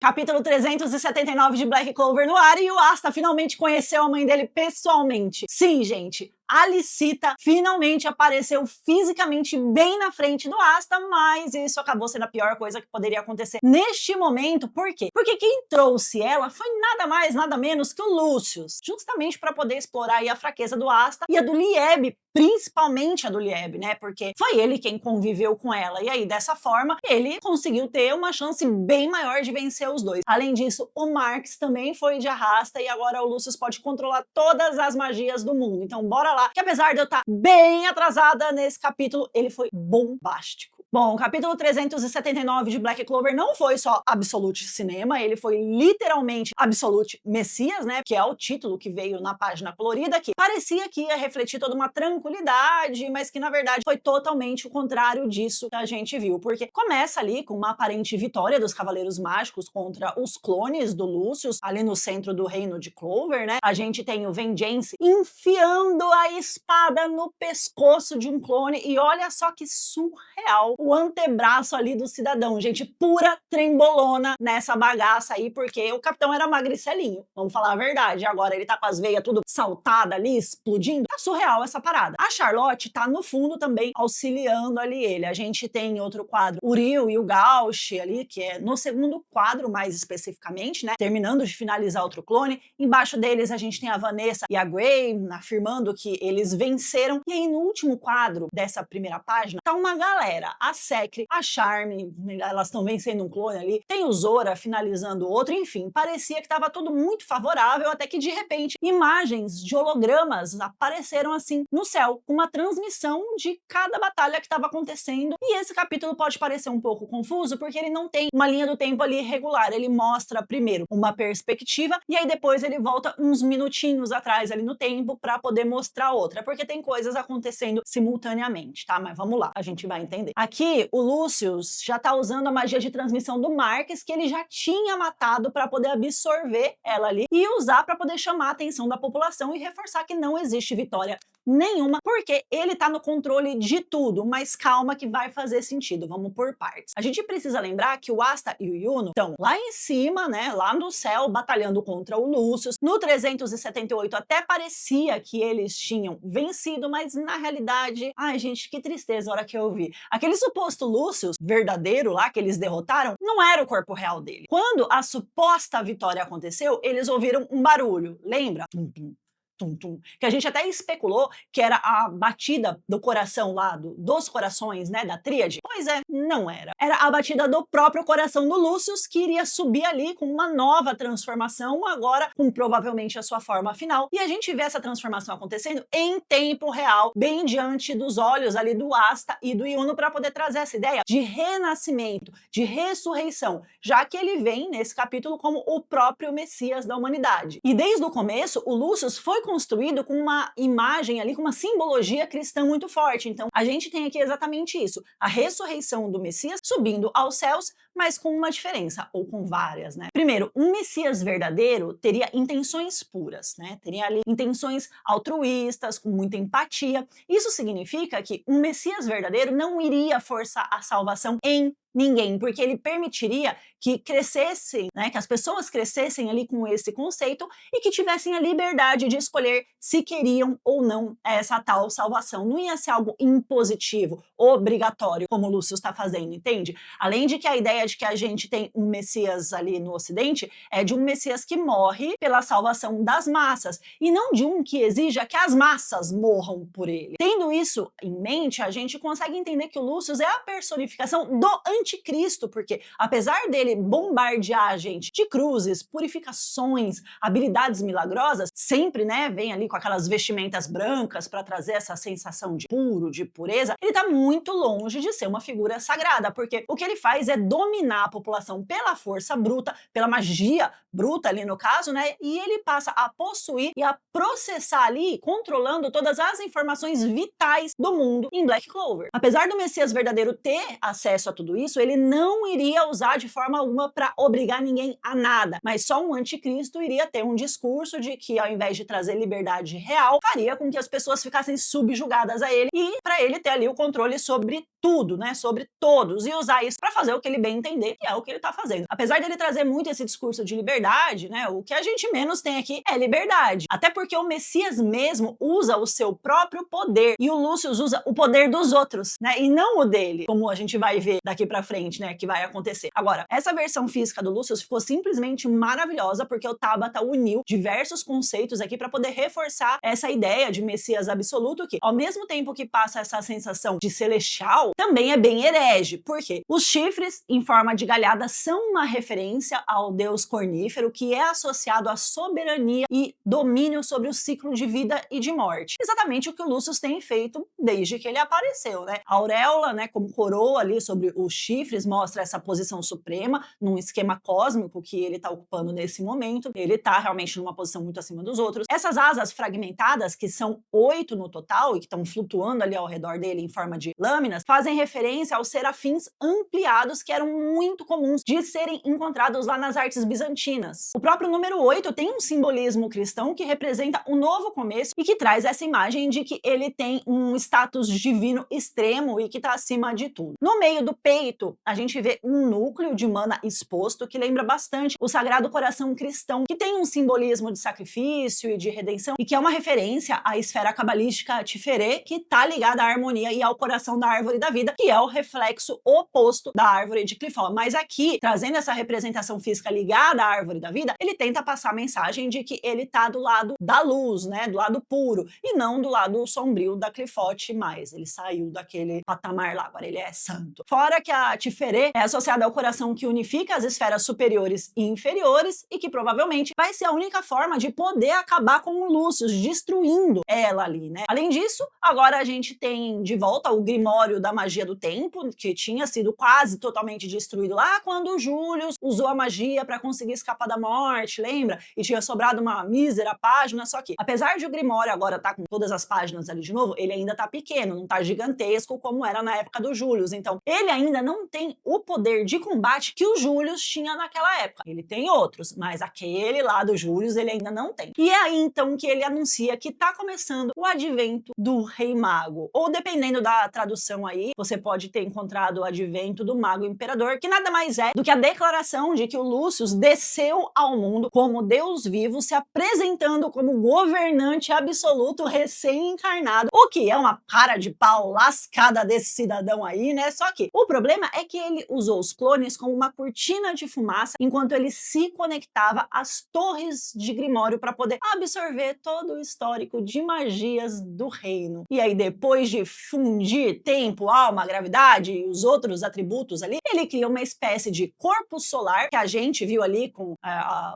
Capítulo 379 de Black Clover no ar e o Asta finalmente conheceu a mãe dele pessoalmente. Sim, gente, a Alicita finalmente apareceu fisicamente bem na frente do Asta, mas isso acabou sendo a pior coisa que poderia acontecer neste momento. Por quê? Porque quem trouxe ela foi nada mais, nada menos que o Lucius, justamente para poder explorar aí a fraqueza do Asta e a do Lieb, principalmente a do Lieb, né? Porque foi ele quem conviveu com ela, e aí dessa forma ele conseguiu ter uma chance bem maior de vencer os dois. Além disso, o Marx também foi de arrasta e agora o Lucius pode controlar todas as magias do mundo. Então bora lá, que apesar de eu estar bem atrasada nesse capítulo, ele foi bombástico. Bom, o capítulo 379 de Black Clover não foi só Absolute Cinema, ele foi literalmente Absolute Messias, né? Que é o título que veio na página colorida, que parecia que ia refletir toda uma tranquilidade, mas que na verdade foi totalmente o contrário disso que a gente viu. Porque começa ali com uma aparente vitória dos Cavaleiros Mágicos contra os clones do Lucius, ali no centro do reino de Clover, né? A gente tem o Vengeance enfiando a espada no pescoço de um clone e olha só que surreal o antebraço ali do cidadão, gente, pura trembolona nessa bagaça aí, porque o capitão era magricelinho, vamos falar a verdade, agora ele tá com as veias tudo saltada ali, explodindo, tá surreal essa parada. A Charlotte tá no fundo também auxiliando ali ele. A gente tem outro quadro, o Ryu e o Gauch ali, que é no segundo quadro mais especificamente, né, terminando de finalizar outro clone. Embaixo deles a gente tem a Vanessa e a Grey afirmando que eles venceram, e aí no último quadro dessa primeira página tá uma galera, a Secre, a Charme, elas estão vencendo um clone ali, tem o Zora finalizando outro, enfim, parecia que estava tudo muito favorável, até que de repente imagens de hologramas apareceram assim no céu, uma transmissão de cada batalha que estava acontecendo, e esse capítulo pode parecer um pouco confuso, porque ele não tem uma linha do tempo ali regular, ele mostra primeiro uma perspectiva, e aí depois ele volta uns minutinhos atrás ali no tempo para poder mostrar outra, porque tem coisas acontecendo simultaneamente, tá? Mas vamos lá, a gente vai entender. Aqui, o Lucius já tá usando a magia de transmissão do Marcus, que ele já tinha matado para poder absorver ela ali e usar para poder chamar a atenção da população e reforçar que não existe vitória nenhuma, porque ele tá no controle de tudo, mas calma que vai fazer sentido, vamos por partes. A gente precisa lembrar que o Asta e o Yuno estão lá em cima, né, lá no céu, batalhando contra o Lucius. No 378 até parecia que eles tinham vencido, mas na realidade, ai gente, que tristeza a hora que eu vi. Aquele suposto Lucius verdadeiro lá que eles derrotaram, não era o corpo real dele. Quando a suposta vitória aconteceu, eles ouviram um barulho, lembra? Tum, tum. Tum, tum, que a gente até especulou que era a batida do coração lá, dos corações, né, da tríade. Pois é, não era. Era a batida do próprio coração do Lucius, que iria subir ali com uma nova transformação, agora com provavelmente a sua forma final. E a gente vê essa transformação acontecendo em tempo real, bem diante dos olhos ali do Asta e do Yuno, para poder trazer essa ideia de renascimento, de ressurreição, já que ele vem nesse capítulo como o próprio Messias da humanidade. E desde o começo, o Lucius foi construído com uma imagem ali, com uma simbologia cristã muito forte. Então, a gente tem aqui exatamente isso, a ressurreição do Messias subindo aos céus, mas com uma diferença, ou com várias, né? Primeiro, um Messias verdadeiro teria intenções puras, né? Teria ali intenções altruístas, com muita empatia. Isso significa que um Messias verdadeiro não iria forçar a salvação em ninguém, porque ele permitiria que crescessem, né, que as pessoas crescessem ali com esse conceito e que tivessem a liberdade de escolher se queriam ou não essa tal salvação. Não ia ser algo impositivo, obrigatório, como o Lucius está fazendo, entende? Além de que a ideia de que a gente tem um Messias ali no Ocidente é de um Messias que morre pela salvação das massas, e não de um que exija que as massas morram por ele. Tendo isso em mente, a gente consegue entender que o Lucius é a personificação do anticristo, porque apesar dele bombardear a gente de cruzes, purificações, habilidades milagrosas, sempre, né, vem ali com aquelas vestimentas brancas para trazer essa sensação de puro, de pureza, ele tá muito longe de ser uma figura sagrada, porque o que ele faz é dominar a população pela força bruta, pela magia bruta ali no caso, né, e ele passa a possuir e a processar ali, controlando todas as informações vitais do mundo em Black Clover. Apesar do Messias verdadeiro ter acesso a tudo isso, ele não iria usar de forma alguma para obrigar ninguém a nada, mas só um anticristo iria ter um discurso de que, ao invés de trazer liberdade real, faria com que as pessoas ficassem subjugadas a ele e para ele ter ali o controle sobre tudo, né, sobre todos, e usar isso para fazer o que ele bem entender que é o que ele tá fazendo. Apesar dele trazer muito esse discurso de liberdade, né, o que a gente menos tem aqui é liberdade. Até porque o Messias mesmo usa o seu próprio poder e o Lúcio usa o poder dos outros, né, e não o dele, como a gente vai ver daqui pra frente, né, que vai acontecer. Agora, essa versão física do Lúcio ficou simplesmente maravilhosa porque o Tabata uniu diversos conceitos aqui para poder reforçar essa ideia de Messias absoluto que, ao mesmo tempo que passa essa sensação de celestial, também é bem herege. Por quê? Os chifres em forma de galhada são uma referência ao deus cornífero que é associado à soberania e domínio sobre o ciclo de vida e de morte. Exatamente o que o Lúcio tem feito desde que ele apareceu, né? A auréola, né, como coroa ali sobre os chifres, mostra essa posição suprema num esquema cósmico que ele tá ocupando nesse momento. Ele tá realmente numa posição muito acima dos outros. Essas asas fragmentadas, que são 8 no total e que estão flutuando ali ao redor dele em forma de lâminas, fazem referência aos serafins ampliados que eram muito comuns de serem encontrados lá nas artes bizantinas. O próprio número 8 tem um simbolismo cristão que representa um novo começo e que traz essa imagem de que ele tem um status divino extremo e que está acima de tudo. No meio do peito, a gente vê um núcleo de mana exposto que lembra bastante o Sagrado Coração cristão, que tem um simbolismo de sacrifício e de redenção e que é uma referência à esfera cabalística Tiferet, que está ligada à harmonia e ao coração da árvore da vida, que é o reflexo oposto da árvore de Clifó. Mas aqui, trazendo essa representação física ligada à árvore da vida, ele tenta passar a mensagem de que ele está do lado da luz, né, do lado puro, e não do lado sombrio da Clifote mais. Ele saiu daquele patamar lá, agora ele é santo. Fora que a Tiferet é associada ao coração que unifica as esferas superiores e inferiores e que provavelmente vai ser a única forma de poder acabar com o Lúcio, destruindo ela ali, né? Além disso, agora a gente tem de volta o Grimório da Magia do Tempo, que tinha sido quase totalmente destruído lá quando o Július usou a magia para conseguir escapar da morte, lembra? E tinha sobrado uma mísera página, só que apesar de o Grimório agora estar com todas as páginas ali de novo, ele ainda tá pequeno, não tá gigantesco como era na época do Július. Então, ele ainda não tem o poder de combate que o Július tinha naquela época. Ele tem outros, mas aquele lá do Július ele ainda não tem. E é aí então que ele anuncia que tá começando o advento do Rei Mago. Ou dependendo da tradução aí, você pode ter encontrado o advento do Mago Imperador, que nada mais é do que a declaração de que o Lúcio desceu ao mundo como Deus vivo, se apresentando como governante absoluto recém-encarnado, o que é uma cara de pau lascada desse cidadão aí, né? Só que o problema é que ele usou os clones como uma cortina de fumaça enquanto ele se conectava às torres de Grimório para poder absorver todo o histórico de magias do reino. E aí, depois de fundir tempo, alma, gravidade e os outros atributos ali, ele cria uma espécie de corpo solar que a gente viu ali com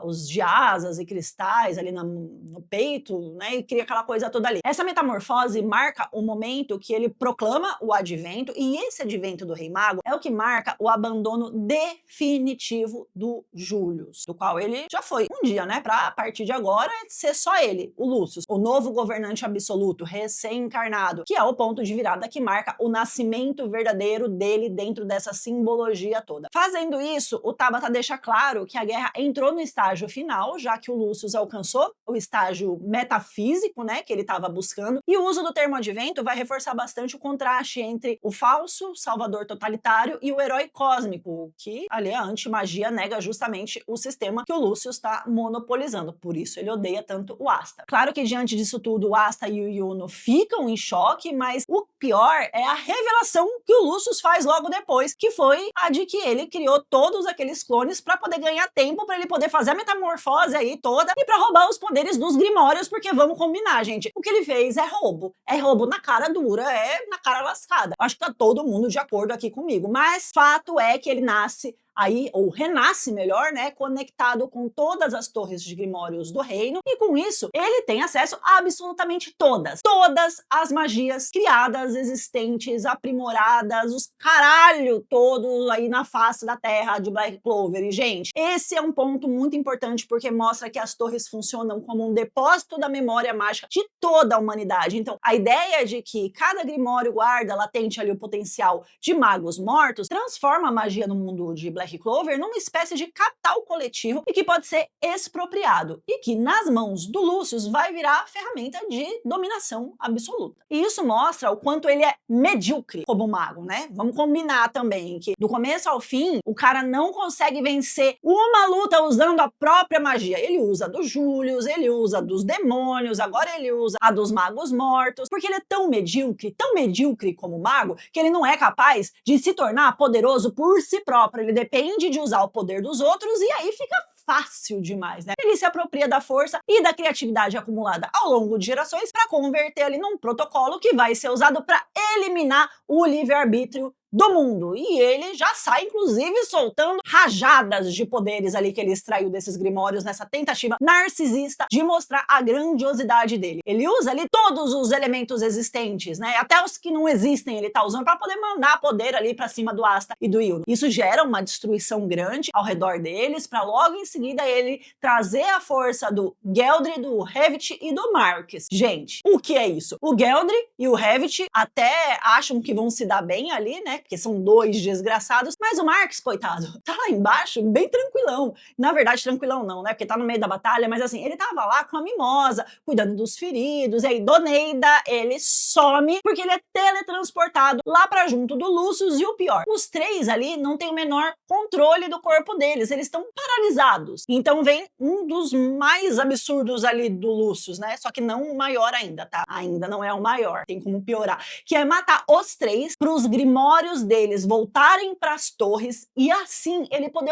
os de asas e cristais ali no peito, né? E cria aquela coisa toda ali. Essa metamorfose marca o momento que ele proclama o advento, e esse advento do Rei Mago é o que marca o abandono definitivo do Július, do qual ele já foi um dia, né? Pra a partir de agora ser só ele, o Lúcio, o novo governante absoluto, recém-encarnado, que é o ponto de virada que marca o nascimento verdadeiro dele dentro dessa simbologia toda. Fazendo isso, o Tabata deixa claro que a guerra entrou no estágio final, já que o Lúcio alcançou o estágio metafísico, né, que ele estava buscando, e o uso do termo advento vai reforçar bastante o contraste entre o falso salvador totalitário e o herói cósmico, que ali a anti-magia nega justamente o sistema que o Lúcio está monopolizando, por isso ele odeia tanto o Asta. Claro que diante disso tudo, o Asta e o Yuno ficam em choque, mas o pior é a revelação que o Lúcio faz logo depois, que foi a de que ele criou todos aqueles clones para poder ganhar tempo, para ele poder fazer a metamorfose aí toda e para roubar os poderes dos Grimórios, porque vamos combinar, gente, o que ele fez é roubo na cara dura, é na cara lascada. Acho que tá todo mundo de acordo aqui comigo, mas fato é que ele nasce aí, ou renasce melhor, né, conectado com todas as torres de Grimórios do reino, e com isso ele tem acesso a absolutamente todas as magias criadas, existentes, aprimoradas, os caralho todos aí na face da terra de Black Clover. E gente, esse é um ponto muito importante porque mostra que as torres funcionam como um depósito da memória mágica de toda a humanidade. Então, a ideia de que cada Grimório guarda latente ali o potencial de magos mortos transforma a magia no mundo de Black Black Clover numa espécie de capital coletivo e que pode ser expropriado, e que nas mãos do Lucius vai virar ferramenta de dominação absoluta. E isso mostra o quanto ele é medíocre como mago, né? Vamos combinar também que do começo ao fim o cara não consegue vencer uma luta usando a própria magia. Ele usa do Julius, ele usa dos demônios, agora ele usa a dos magos mortos, porque ele é tão medíocre como mago, que ele não é capaz de se tornar poderoso por si próprio. Ele depende de usar o poder dos outros e aí fica fácil demais, né? Ele se apropria da força e da criatividade acumulada ao longo de gerações para converter ali num protocolo que vai ser usado para eliminar o livre-arbítrio do mundo. E ele já sai, inclusive, soltando rajadas de poderes ali que ele extraiu desses grimórios nessa tentativa narcisista de mostrar a grandiosidade dele. Ele usa ali todos os elementos existentes, né? Até os que não existem ele tá usando para poder mandar poder ali para cima do Asta e do Yuno. Isso gera uma destruição grande ao redor deles, para logo em seguida ele trazer a força do Geldry, do Revit e do Marcus. Gente, o que é isso? O Geldry e o Revit até acham que vão se dar bem ali, né? Porque são dois desgraçados, mas o Marcus, coitado, tá lá embaixo bem tranquilão. Na verdade, tranquilão não, né? Porque tá no meio da batalha, mas assim, ele tava lá com a Mimosa, cuidando dos feridos, e aí Doneida, ele some, porque ele é teletransportado lá pra junto do Lucius, e o pior, os três ali não tem o menor controle do corpo deles, eles estão paralisados. Então vem um dos mais absurdos ali do Lucius, né? Só que não o maior ainda, tá? Ainda não é o maior, tem como piorar, que é matar os três pros grimórios deles voltarem para as torres e assim ele poder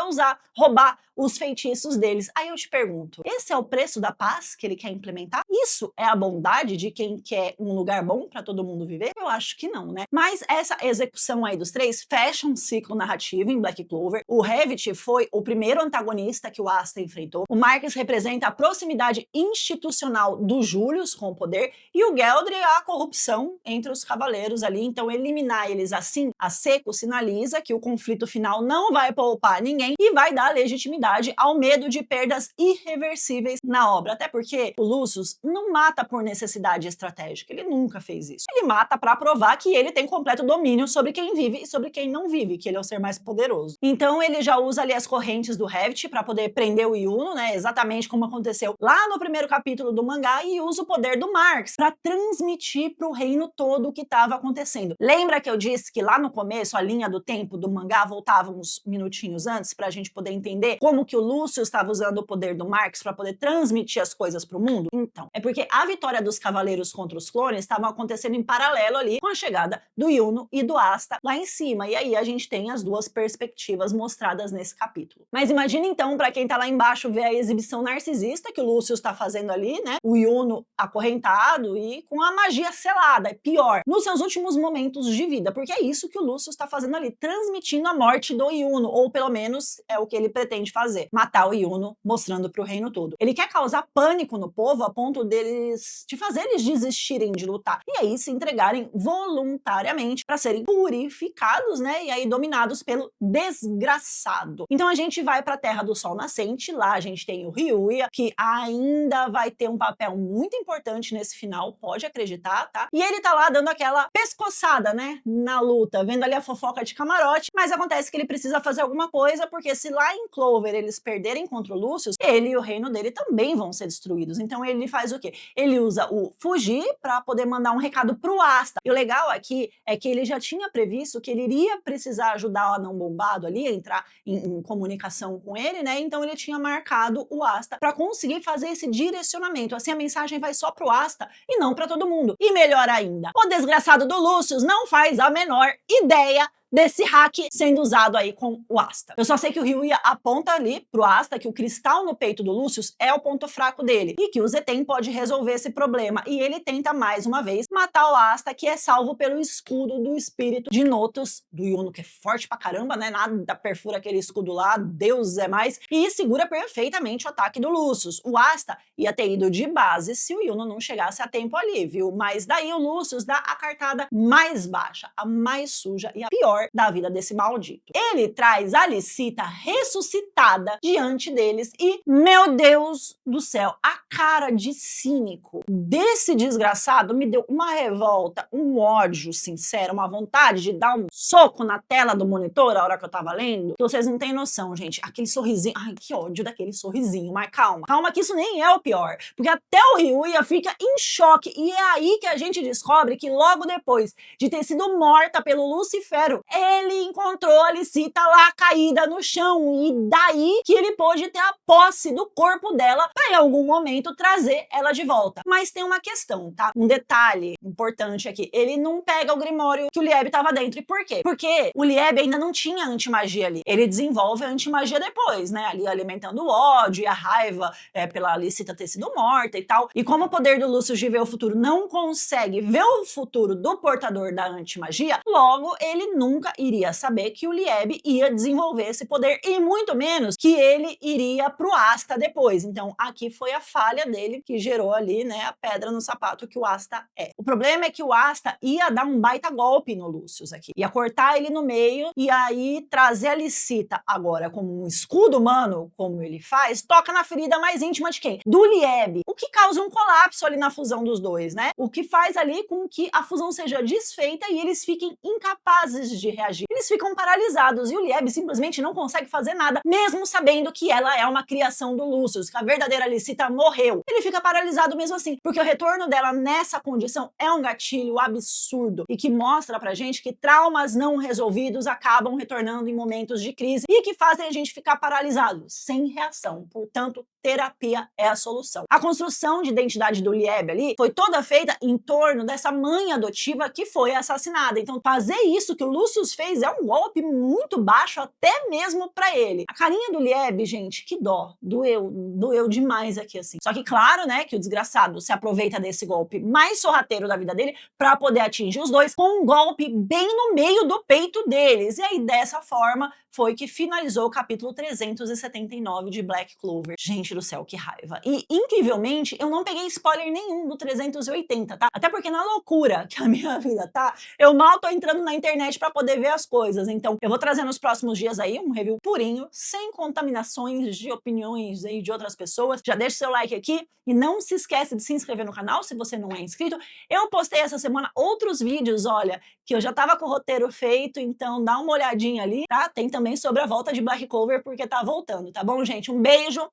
roubar os feitiços deles. Aí eu te pergunto, esse é o preço da paz que ele quer implementar? Isso é a bondade de quem quer um lugar bom para todo mundo viver? Eu acho que não, né? Mas essa execução aí dos três fecha um ciclo narrativo em Black Clover. O Revit foi o primeiro antagonista que o Asta enfrentou. O Marcus representa a proximidade institucional do Julius com o poder e o Geldry a corrupção entre os cavaleiros ali. Então eliminar eles assim a seco sinaliza que o conflito final não vai poupar ninguém e vai dar legitimidade ao medo de perdas irreversíveis na obra. Até porque o Lucius não mata por necessidade estratégica, ele nunca fez isso. Ele mata para provar que ele tem completo domínio sobre quem vive e sobre quem não vive, que ele é o ser mais poderoso. Então ele já usa ali as correntes do Revit para poder prender o Yuno, né? Exatamente como aconteceu lá no primeiro capítulo do mangá, e usa o poder do Marcus para transmitir para o reino todo o que estava acontecendo. Lembra que eu disse que lá no começo a linha do tempo do mangá voltava uns minutinhos antes para a gente poder entender como que o Lucius estava usando o poder do Marcus para poder transmitir as coisas para o mundo? Então, é porque a vitória dos cavaleiros contra os clones estava acontecendo em paralelo ali com a chegada do Yuno e do Asta lá em cima, e aí a gente tem as duas perspectivas mostradas nesse capítulo. Mas imagina então, para quem tá lá embaixo, ver a exibição narcisista que o Lucius está fazendo ali, né? O Yuno acorrentado e com a magia selada, é pior, nos seus últimos momentos de vida, porque é isso que o Lucius está fazendo ali, transmitindo a morte do Yuno, ou pelo menos é o que ele pretende fazer, matar o Yuno, mostrando para o reino todo. Ele quer causar pânico no povo a ponto de fazer eles desistirem de lutar e aí se entregarem voluntariamente para serem purificados, né? E aí dominados pelo desgraçado. Então a gente vai para a Terra do Sol Nascente, lá a gente tem o Ryuya, que ainda vai ter um papel muito importante nesse final, pode acreditar, tá? E ele tá lá dando aquela pescoçada, né, na luta, vendo ali a fofoca de camarote, mas acontece que ele precisa fazer alguma coisa, porque se lá em Clover eles perderem contra o Lucius, ele e o reino dele também vão ser destruídos. Então ele faz o quê? Ele usa o fugir para poder mandar um recado pro Asta. E o legal aqui é que ele já tinha previsto que ele iria precisar ajudar o Anão Bombado ali, entrar em comunicação com ele, né? Então ele tinha marcado o Asta para conseguir fazer esse direcionamento. Assim a mensagem vai só pro Asta e não para todo mundo. E melhor ainda, o desgraçado do Lucius não faz a menor ideia desse hack sendo usado aí com o Asta. Eu só sei que o Ryuya aponta ali pro Asta que o cristal no peito do Lucius é o ponto fraco dele e que o Zeten pode resolver esse problema, e ele tenta mais uma vez matar o Asta, que é salvo pelo escudo do espírito de Notus do Yuno, que é forte pra caramba, né? Nada perfura aquele escudo lá, Deus é mais, e segura perfeitamente o ataque do Lucius. O Asta ia ter ido de base se o Yuno não chegasse a tempo ali, viu? Mas daí o Lucius dá a cartada mais baixa, a mais suja e a pior pior da vida desse maldito. Ele traz a Alicita ressuscitada diante deles e, meu Deus do céu, a cara de cínico desse desgraçado me deu uma revolta, um ódio sincero, uma vontade de dar um soco na tela do monitor a hora que eu tava lendo, que vocês não têm noção, gente. Aquele sorrisinho, ai, que ódio daquele sorrisinho, mas calma, calma que isso nem é o pior, porque até o Ryuya fica em choque e é aí que a gente descobre que logo depois de ter sido morta pelo Lucifero, ele encontrou a Alicita lá caída no chão e daí que ele pôde ter a posse do corpo dela para em algum momento trazer ela de volta. Mas tem uma questão, tá? Um detalhe importante aqui, ele não pega o Grimório que o Lieb tava dentro. E por quê? Porque o Lieb ainda não tinha antimagia ali. Ele desenvolve a antimagia depois, né? Ali alimentando o ódio e a raiva pela Alicita ter sido morta e tal. E como o poder do Lucius de ver o futuro não consegue ver o futuro do portador da antimagia, logo ele nunca iria saber que o Lieb ia desenvolver esse poder e muito menos que ele iria pro Asta depois. Então aqui foi a falha dele que gerou ali, né, a pedra no sapato que o Asta é. O problema é que o Asta ia dar um baita golpe no Lucius aqui. Ia cortar ele no meio e aí trazer a Alicita agora como um escudo humano, como ele faz, toca na ferida mais íntima de quem? Do Lieb. O que causa um colapso ali na fusão dos dois, né? O que faz ali com que a fusão seja desfeita e eles fiquem incapazes de reagir. Eles ficam paralisados e o Lieb simplesmente não consegue fazer nada, mesmo sabendo que ela é uma criação do Lucius, que a verdadeira Alicita morreu. Ele fica paralisado mesmo assim, porque o retorno dela nessa condição é um gatilho absurdo e que mostra pra gente que traumas não resolvidos acabam retornando em momentos de crise e que fazem a gente ficar paralisado, sem reação. Portanto, terapia é a solução. A construção de identidade do Lieb ali foi toda feita em torno dessa mãe adotiva que foi assassinada. Então, fazer isso que o Lucius fez é um golpe muito baixo até mesmo pra ele. A carinha do Lieb, gente, que dó. Doeu demais aqui, assim. Só que claro, né, que o desgraçado se aproveita desse golpe mais sorrateiro da vida dele pra poder atingir os dois com um golpe bem no meio do peito deles. E aí, dessa forma, foi que finalizou o capítulo 379 de Black Clover. Gente do céu, que raiva. E, incrivelmente, eu não peguei spoiler nenhum do 380, tá? Até porque na loucura que a minha vida tá, eu mal tô entrando na internet pra poder ver as coisas. Então, eu vou trazer nos próximos dias aí um review purinho, sem contaminações de opiniões aí de outras pessoas. Já deixa o seu like aqui e não se esquece de se inscrever no canal se você não é inscrito. Eu postei essa semana outros vídeos, olha, que eu já tava com o roteiro feito, então dá uma olhadinha ali, tá? Tem também sobre a volta de Black Clover, porque tá voltando, tá bom, gente? Um beijo,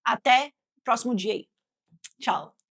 até o próximo dia aí. Tchau!